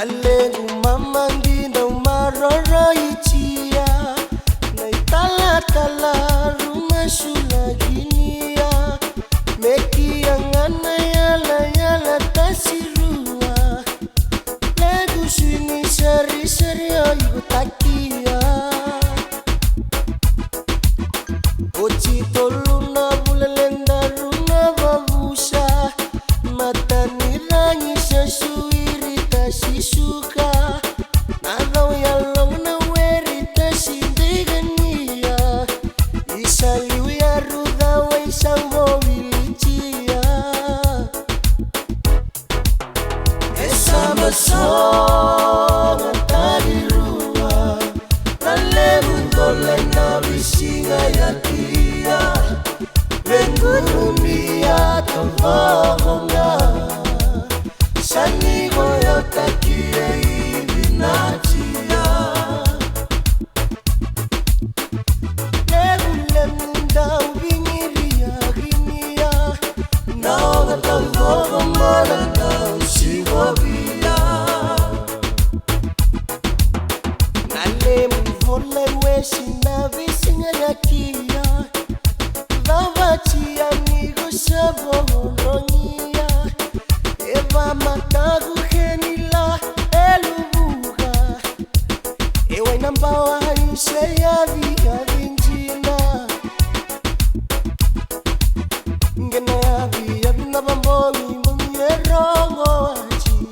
Nalengu mama ngina umaroro ichia naitala tala rumah sulaginia meki yang ana yala tasirua lagu sini seri ayu takia ochi toluna bulelenda runa babusa mata nirangi sasuiri tasisuka nadau yalong na weri tasindigania isaliu ya ruda wa isang mobilicia esama songa tadirua nalemundola na bisinga ya tia vengunumia tovogonga sani goyo takie ibinatia lebulemunda ubingiria ginia naoga tovogo malanda usigovia nalemuvole wesina bisinga yakia vavatia nigo saborongia eva matagu genila elubuga ewe nambawa iseya via vinjina ngena ya via nabamboni mumierongo waji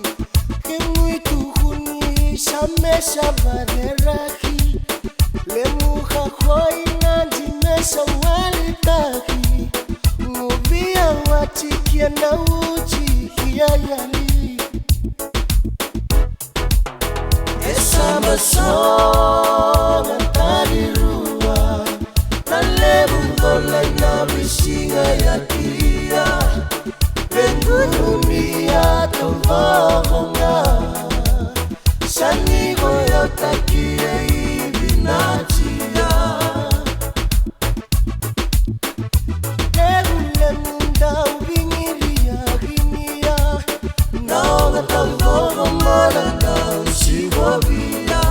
kemuitu huni samesa vaderaki lemuha hoi nanji mesa walitaki ngubia watikia na uji yali esama songa tadirua nalebundola na bisinga ya tia vengunumia tovogonga sani goyo takie ibinatia lebulemunda ubingiria ginia naoga tovogo malanda usigovia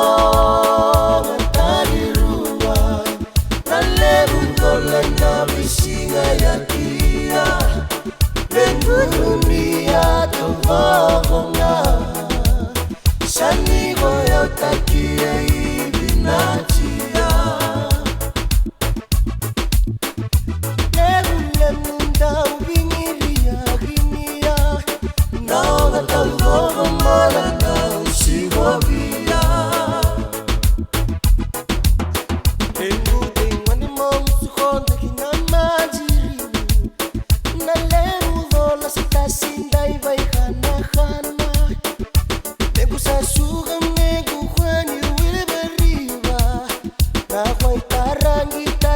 songa tadirua nalebundola na bisinga ya tia vengunumia tovogonga sani goyo takie ibinatia lebulemunda ubingiria ginia naoga tovogo malanda usigovia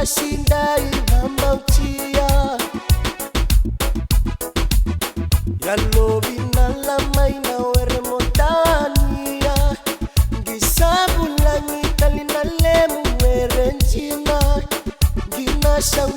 Sindai mamautia Yalobi na lamay na were motania Gisabulangi talinalemu were njina Ginasang